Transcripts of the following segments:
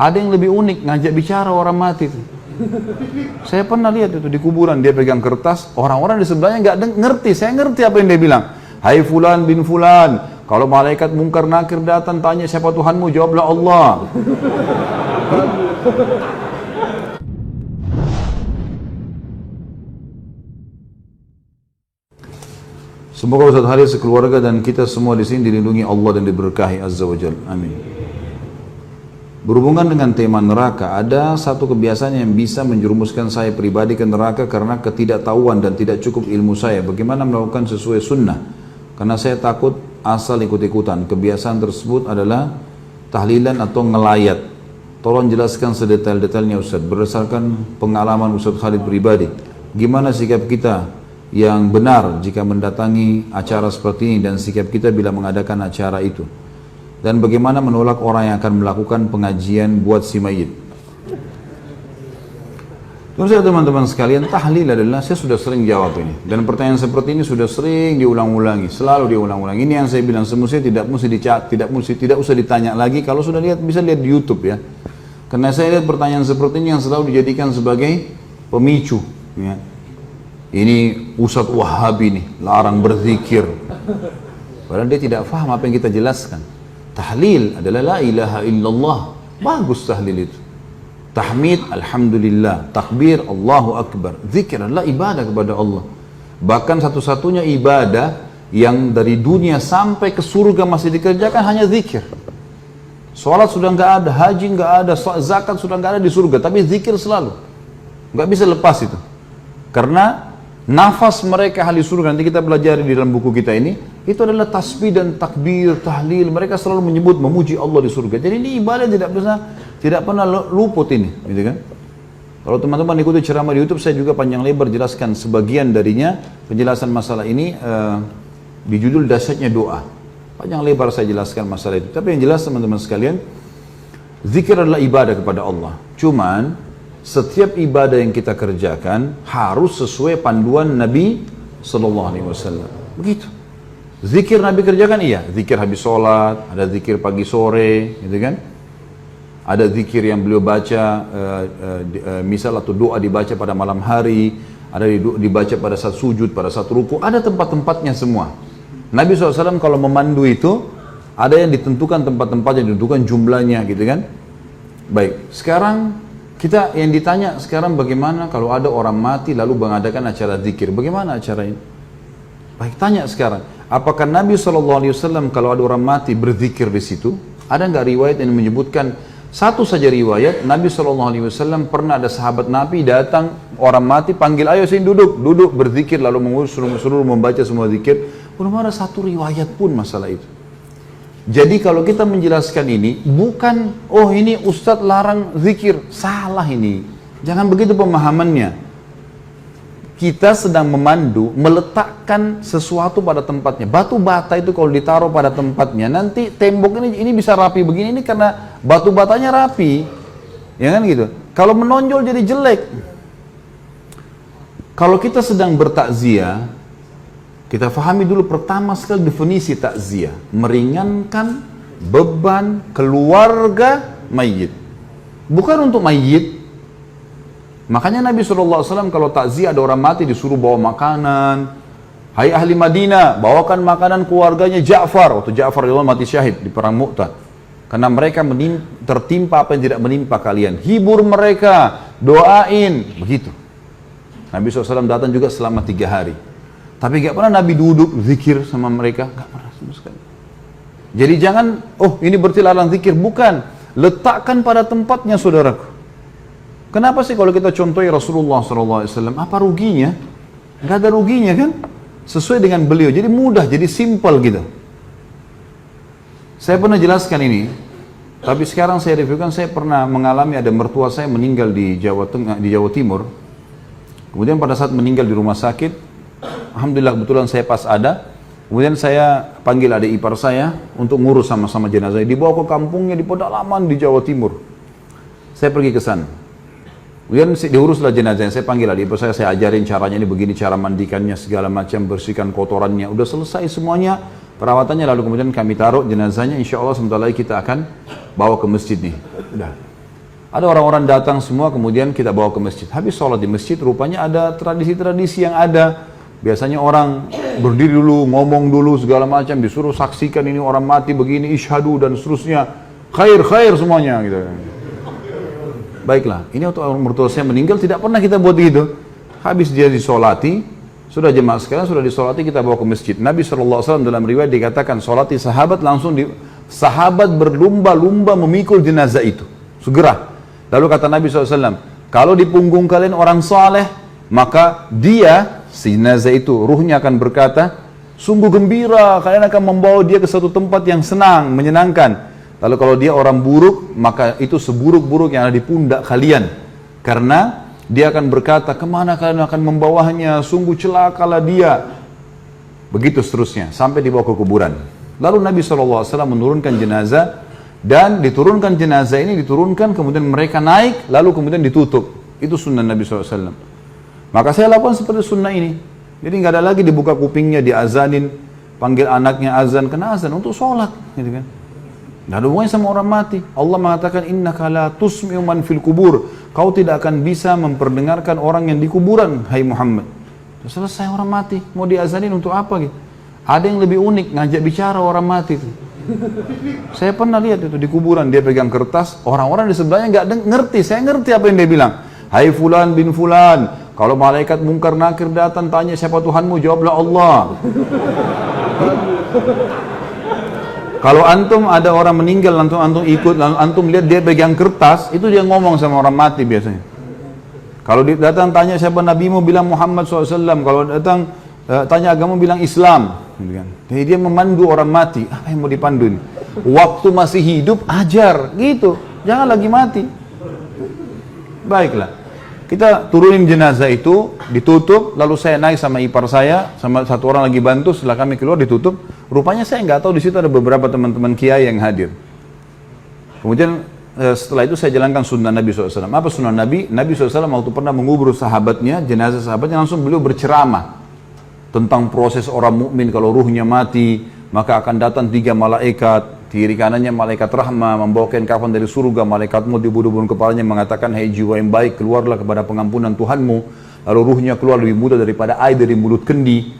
Ada yang lebih unik, ngajak bicara orang mati itu. Saya pernah lihat itu di kuburan, dia pegang kertas, orang-orang di sebelahnya nggak ngerti, saya ngerti apa yang dia bilang. Hai fulan bin fulan, kalau malaikat mungkar nakir datang tanya siapa Tuhanmu, jawablah Allah. Semoga Ustaz Haris sekeluarga dan kita semua di sini dilindungi Allah dan diberkahi Azza wa Jalla. Amin. Berhubungan dengan tema neraka, ada satu kebiasaan yang bisa menjerumuskan saya pribadi ke neraka karena ketidaktahuan dan tidak cukup ilmu saya. Bagaimana melakukan sesuai sunnah? Karena saya takut asal ikut-ikutan. Kebiasaan tersebut adalah tahlilan atau ngelayat. Tolong jelaskan sedetail-detailnya Ustaz. Berdasarkan pengalaman Ustaz Khalid pribadi, gimana sikap kita yang benar jika mendatangi acara seperti ini dan sikap kita bila mengadakan acara itu, dan bagaimana menolak orang yang akan melakukan pengajian buat si mayit. Terus teman-teman sekalian, tahlil adalah, saya sudah sering jawab ini, dan pertanyaan seperti ini sudah sering diulang-ulangi, selalu diulang-ulangi. Ini yang saya bilang, semestinya tidak usah ditanya lagi. Kalau sudah lihat, bisa lihat di YouTube ya, karena saya lihat pertanyaan seperti ini yang selalu dijadikan sebagai pemicu ya. Ini Ustadz Wahabi nih, larang berzikir. Padahal dia tidak paham apa yang kita jelaskan. Tahlil adalah la ilaha illallah. Bagus tahlil itu. Tahmid, alhamdulillah. Takbir, Allahu Akbar. Zikir adalah ibadah kepada Allah. Bahkan satu-satunya ibadah yang dari dunia sampai ke surga masih dikerjakan hanya zikir. Sholat sudah nggak ada, haji nggak ada, zakat sudah nggak ada di surga. Tapi zikir selalu. Nggak bisa lepas itu. Karena nafas mereka ahli surga, nanti kita belajar di dalam buku kita ini, itu adalah tasbih dan takbir, tahlil. Mereka selalu menyebut, memuji Allah di surga. Jadi ini ibadah tidak pernah luput ini, gitu kan? Kalau teman-teman ikuti ceramah di YouTube, saya juga panjang lebar jelaskan sebagian darinya, penjelasan masalah ini di judul Dahsyatnya Doa. Panjang lebar saya jelaskan masalah itu. Tapi yang jelas teman-teman sekalian, zikir adalah ibadah kepada Allah. Cuman setiap ibadah yang kita kerjakan harus sesuai panduan Nabi Sallallahu Alaihi Wasallam. Begitu. Zikir Nabi kerjakan, iya. Zikir habis sholat, ada zikir pagi sore, gitu kan? Ada zikir yang beliau baca, misal atau doa dibaca pada malam hari, ada dibaca pada saat sujud, pada saat ruku, ada tempat-tempatnya semua. Nabi SAW kalau memandu itu, ada yang ditentukan tempat-tempat, yang ditentukan jumlahnya, gitu kan? Baik, sekarang kita yang ditanya sekarang, bagaimana kalau ada orang mati lalu mengadakan acara zikir? Bagaimana acara ini? Baik, tanya sekarang. Apakah Nabi SAW kalau ada orang mati berzikir di situ? Ada nggak riwayat yang menyebutkan, satu saja riwayat, Nabi SAW pernah ada sahabat Nabi datang, orang mati panggil, ayo sini duduk berzikir, lalu suruh membaca semua zikir. Belum ada satu riwayat pun masalah itu. Jadi kalau kita menjelaskan ini, bukan, oh ini Ustadz larang zikir, salah ini. Jangan begitu pemahamannya. Kita sedang memandu, meletakkan sesuatu pada tempatnya. Batu bata itu kalau ditaruh pada tempatnya, nanti tembok ini bisa rapi begini, ini karena batu batanya rapi. Ya kan gitu. Kalau menonjol jadi jelek. Kalau kita sedang bertakziah, kita fahami dulu pertama sekali definisi takziah. Meringankan beban keluarga mayit. Bukan untuk mayit. Makanya Nabi SAW kalau takziah ada orang mati disuruh bawa makanan. Hai ahli Madinah, bawakan makanan keluarganya Ja'far. Waktu Ja'far mati syahid di perang Mu'tah. Karena mereka tertimpa apa yang tidak menimpa kalian. Hibur mereka, doain. Begitu. Nabi SAW datang juga selama 3 hari. Tapi gak pernah Nabi duduk zikir sama mereka, gak pernah sama sekali. Jadi jangan, oh ini berarti larang zikir, bukan. Letakkan pada tempatnya saudaraku. Kenapa sih kalau kita contohi Rasulullah SAW, apa ruginya? Gak ada ruginya kan? Sesuai dengan beliau, jadi mudah, jadi simple gitu. Saya pernah jelaskan ini, tapi sekarang saya reviewkan, saya pernah mengalami ada mertua saya meninggal di Jawa Timur. Kemudian pada saat meninggal di rumah sakit, alhamdulillah kebetulan saya pas ada. Kemudian saya panggil adik ipar saya untuk ngurus sama-sama jenazah. Dibawa ke kampungnya di pedalaman di Jawa Timur. Saya pergi ke sana. Kemudian diuruslah jenazahnya. Saya panggil adik ipar saya ajarin caranya, ini begini cara mandikannya segala macam, bersihkan kotorannya. Udah selesai semuanya perawatannya, lalu kemudian kami taruh jenazahnya. Insya Allah sebentar lagi kita akan bawa ke masjid nih. Udah. Ada orang-orang datang semua, kemudian kita bawa ke masjid. Habis sholat di masjid, rupanya ada tradisi-tradisi yang ada. Biasanya orang berdiri dulu, ngomong dulu, segala macam, disuruh saksikan ini orang mati begini, isyhadu dan seterusnya. Khair semuanya gitu. Baiklah, ini waktu orang mertua saya meninggal tidak pernah kita buat gitu. Habis dia disolati, sudah jemaah sekalian, sudah disolati, kita bawa ke masjid. Nabi SAW dalam riwayat dikatakan, solati sahabat langsung sahabat berlumba-lumba memikul jenazah itu. Segera. Lalu kata Nabi SAW, kalau di punggung kalian orang saleh, maka dia, si jenazah itu, ruhnya akan berkata, sungguh gembira, kalian akan membawa dia ke satu tempat yang senang, menyenangkan. Lalu kalau dia orang buruk, maka itu seburuk-buruk yang ada di pundak kalian. Karena dia akan berkata, kemana kalian akan membawanya, sungguh celakalah dia. Begitu seterusnya, sampai dibawa ke kuburan. Lalu Nabi SAW menurunkan jenazah, dan diturunkan jenazah ini, kemudian mereka naik, lalu kemudian ditutup. Itu sunnah Nabi SAW. Maka saya lakukan seperti sunnah ini. Jadi nggak ada lagi dibuka kupingnya, diazanin, panggil anaknya azan, kena azan untuk sholat. Gitu kan. Nggak ada hubungannya sama orang mati. Allah mengatakan, innaka la tusmi'u man fil kubur. Kau tidak akan bisa memperdengarkan orang yang di kuburan, hai Muhammad. Selesai orang mati, mau diazanin untuk apa gitu? Ada yang lebih unik, ngajak bicara orang mati itu. Saya pernah lihat itu di kuburan, dia pegang kertas, orang-orang di sebelahnya nggak ngerti, saya ngerti apa yang dia bilang. Hai fulan bin fulan, kalau malaikat mungkar nakir datang tanya siapa Tuhanmu, jawablah Allah. Kalau antum ada orang meninggal, antum ikut, antum lihat dia pegang kertas, itu dia ngomong sama orang mati biasanya. Kalau datang tanya siapa nabimu, bilang Muhammad SAW. Kalau datang tanya agama, bilang Islam. Jadi dia memandu orang mati. Apa yang mau dipandu ini? Waktu masih hidup ajar gitu, jangan lagi mati. Baiklah, kita turunin jenazah itu, ditutup. Lalu saya naik sama ipar saya, sama satu orang lagi bantu. Setelah kami keluar ditutup. Rupanya saya nggak tahu, di situ ada beberapa teman-teman kiai yang hadir. Kemudian setelah itu saya jalankan sunnah Nabi SAW. Apa sunnah Nabi? Nabi SAW waktu pernah mengubur sahabatnya, jenazah sahabatnya, langsung beliau berceramah tentang proses orang mukmin kalau ruhnya mati, maka akan datang 3 malaikat, kiri kanannya malaikat rahmah, membawakan kafan dari surga, malaikat maut dibunuh-bunuh kepalanya mengatakan, hai jiwa yang baik, keluarlah kepada pengampunan Tuhanmu. Lalu ruhnya keluar lebih mudah daripada air dari mulut kendi.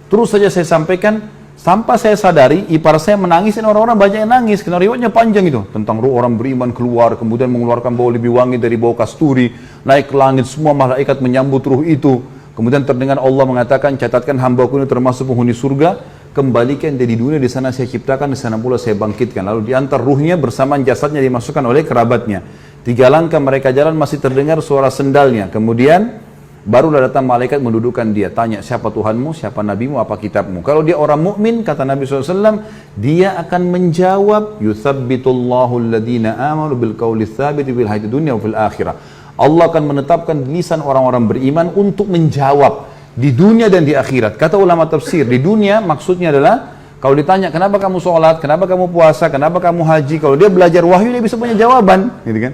Terus saja saya sampaikan, sampai saya sadari, ipar saya menangis, dan orang-orang banyak yang nangis, karena riwayatnya panjang itu, tentang ruh orang beriman keluar, kemudian mengeluarkan bau lebih wangi dari bau kasturi, naik ke langit, semua malaikat menyambut ruh itu. Kemudian terdengar Allah mengatakan, catatkan hambaku ini termasuk penghuni surga, kembalikan dia di dunia, di sana saya ciptakan, di sana pula saya bangkitkan. Lalu diantar ruhnya bersamaan jasadnya dimasukkan oleh kerabatnya. 3 langkah mereka jalan masih terdengar suara sendalnya. Kemudian barulah datang malaikat mendudukkan dia, tanya siapa Tuhanmu, siapa nabimu, apa kitabmu. Kalau dia orang mukmin, kata Nabi SAW, dia akan menjawab, yuthabbitullahu alladhina amanu bil qawli tsabiti fil hayatid dunya wa fil akhirah. Allah akan menetapkan lisan orang-orang beriman untuk menjawab di dunia dan di akhirat. Kata ulama tafsir, di dunia maksudnya adalah kalau ditanya kenapa kamu sholat, kenapa kamu puasa, kenapa kamu haji, kalau dia belajar wahyu dia bisa punya jawaban, gitu kan?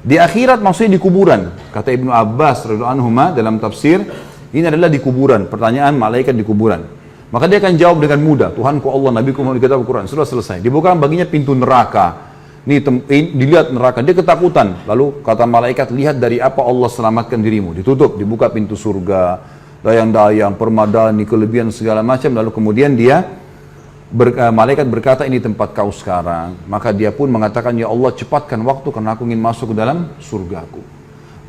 Di akhirat maksudnya di kuburan. Kata Ibnu Abbas radhiyallahu anhuma dalam tafsir, ini adalah di kuburan, pertanyaan malaikat di kuburan. Maka dia akan jawab dengan mudah, Tuhanku Allah, Nabiku Muhammad, dikatakan Al-Quran, sudah selesai. Dibukakan baginya pintu neraka. Ini dilihat neraka, dia ketakutan. Lalu kata malaikat, lihat dari apa Allah selamatkan dirimu. Ditutup, dibuka pintu surga, dayang-dayang, permadani, kelebihan segala macam. Lalu kemudian dia malaikat berkata, ini tempat kau sekarang. Maka dia pun mengatakan, ya Allah cepatkan waktu karena aku ingin masuk ke dalam surgaku.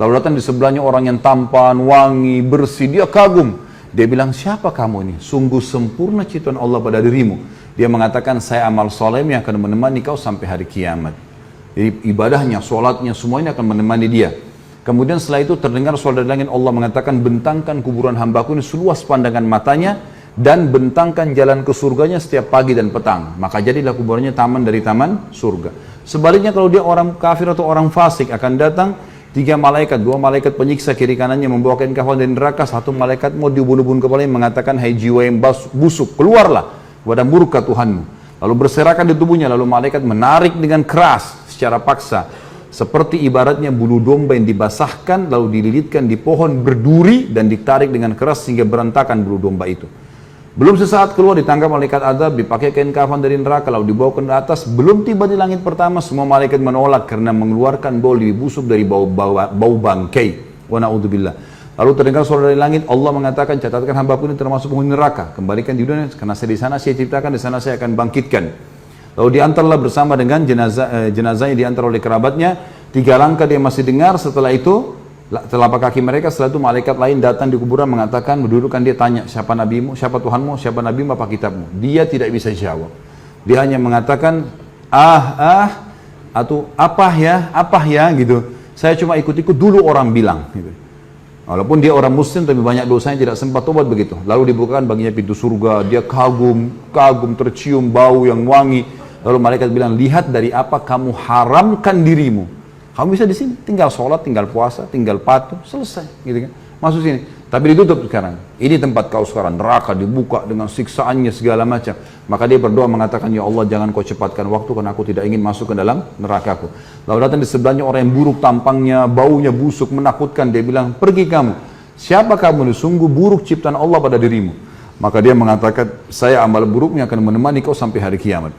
Lalu datang di sebelahnya orang yang tampan, wangi, bersih. Dia kagum. Dia bilang, siapa kamu ini? Sungguh sempurna ciptaan Allah pada dirimu. Dia mengatakan, saya amal soleh yang akan menemani kau sampai hari kiamat. Jadi ibadahnya, sholatnya, semuanya akan menemani dia. Kemudian setelah itu terdengar suara dari langit, Allah mengatakan, bentangkan kuburan hambaku ini seluas pandangan matanya, dan bentangkan jalan ke surganya setiap pagi dan petang. Maka jadilah kuburannya taman dari taman surga. Sebaliknya kalau dia orang kafir atau orang fasik, akan datang 3 malaikat, 2 malaikat penyiksa kiri kanannya membawakan kafan dari neraka, 1 malaikat mau dibunuh-bunuh kepalanya mengatakan, hai jiwa yang busuk, keluarlah kepada murka Tuhanmu. Lalu berserakan di tubuhnya, lalu malaikat menarik dengan keras secara paksa, seperti ibaratnya bulu domba yang dibasahkan lalu dililitkan di pohon berduri dan ditarik dengan keras sehingga berantakan bulu domba itu. Belum sesaat keluar ditangkap malaikat azab, dipakai kain kafan dari neraka, lalu dibawa ke atas. Belum tiba di langit pertama, semua malaikat menolak karena mengeluarkan bau lebih busuk dari bau bangkai. Wa na'udzubillah. Lalu terdengar suara dari langit, Allah mengatakan, catatkan hambaku ini termasuk penghuni neraka. Kembalikan di dunia, karena saya di sana saya ciptakan, di sana saya akan bangkitkan. Lalu diantarlah bersama dengan jenazahnya diantar oleh kerabatnya. 3 langkah dia masih dengar, setelah itu telapak kaki mereka, setelah itu malaikat lain datang di kuburan mengatakan, mendudukkan dia, tanya, siapa nabimu, siapa Tuhanmu, siapa nabimu, apa kitabmu. Dia tidak bisa jawab. Dia hanya mengatakan, atau apa ya, gitu. Saya cuma ikut-ikut dulu orang bilang, gitu. Walaupun dia orang muslim, tapi banyak dosanya, tidak sempat tobat begitu. Lalu dibukakan baginya pintu surga, dia kagum, tercium bau yang wangi. Lalu malaikat bilang, lihat dari apa kamu haramkan dirimu. Kamu bisa di sini, tinggal sholat, tinggal puasa, tinggal patuh, selesai, gitu kan? Masuk sini. Tapi ditutup sekarang. Ini tempat kau sekarang, neraka dibuka dengan siksaannya segala macam. Maka dia berdoa mengatakan, ya Allah jangan kau cepatkan waktu karena aku tidak ingin masuk ke dalam nerakaku. Lalu datang di sebelahnya orang yang buruk tampangnya, baunya busuk, menakutkan. Dia bilang, pergi kamu. Siapa kamu ini? Sungguh buruk ciptaan Allah pada dirimu. Maka dia mengatakan, saya amal buruknya akan menemani kau sampai hari kiamat.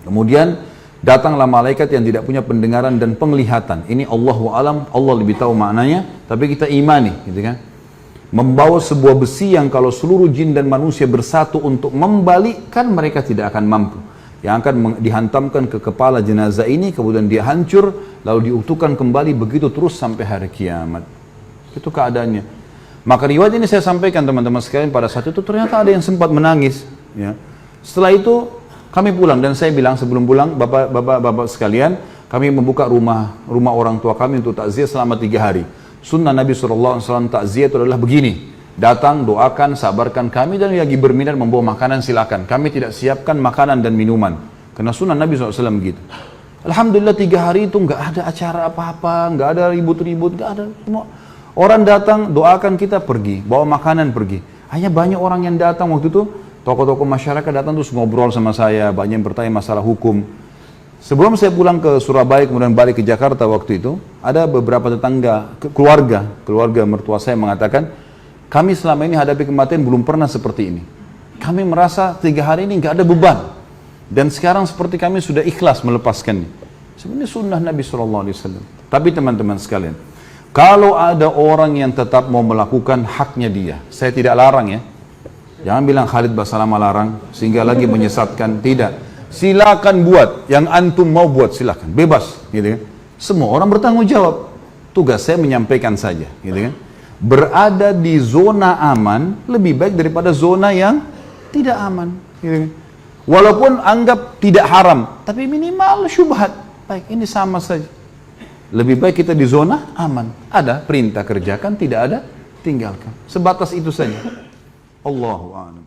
Kemudian datanglah malaikat yang tidak punya pendengaran dan penglihatan. Ini Allahu alam, Allah lebih tahu maknanya, tapi kita imani, gitu kan? Membawa sebuah besi yang kalau seluruh jin dan manusia bersatu untuk membalikkan, mereka tidak akan mampu. Yang akan dihantamkan ke kepala jenazah ini, kemudian dia hancur, lalu diutuhkan kembali, begitu terus sampai hari kiamat. Itu keadaannya. Maka riwayat ini saya sampaikan teman-teman sekalian, pada saat itu ternyata ada yang sempat menangis. Ya. Setelah itu kami pulang, dan saya bilang sebelum pulang, bapak-bapak sekalian, kami membuka rumah orang tua kami untuk takziah selama 3 hari. Sunnah Nabi SAW takziah itu adalah begini, datang, doakan, sabarkan kami, dan lagi berminat membawa makanan silakan. Kami tidak siapkan makanan dan minuman, karena sunnah Nabi SAW begitu. Alhamdulillah 3 hari itu nggak ada acara apa-apa, nggak ada ribut-ribut, nggak ada. Orang datang, doakan kita, pergi, bawa makanan, pergi. Hanya banyak orang yang datang waktu itu, tokoh-tokoh masyarakat datang terus ngobrol sama saya, banyak yang bertanya masalah hukum. Sebelum saya pulang ke Surabaya, kemudian balik ke Jakarta waktu itu, ada beberapa tetangga, keluarga mertua saya mengatakan, kami selama ini hadapi kematian belum pernah seperti ini. Kami merasa 3 hari ini nggak ada beban. Dan sekarang seperti kami sudah ikhlas melepaskannya. Sebenarnya sunnah Nabi SAW. Tapi teman-teman sekalian, kalau ada orang yang tetap mau melakukan haknya dia, saya tidak larang ya. Jangan bilang Khalid Basalamah larang, sehingga lagi menyesatkan. Tidak. Silakan buat. Yang antum mau buat, silakan. Bebas. Gitu kan. Semua orang bertanggung jawab. Tugas saya menyampaikan saja. Gitu kan. Berada di zona aman, lebih baik daripada zona yang tidak aman. Gitu kan. Walaupun anggap tidak haram, tapi minimal syubhat. Baik, ini sama saja. Lebih baik kita di zona aman. Ada perintah kerjakan, tidak ada tinggalkan. Sebatas itu saja. Allahu a'lam.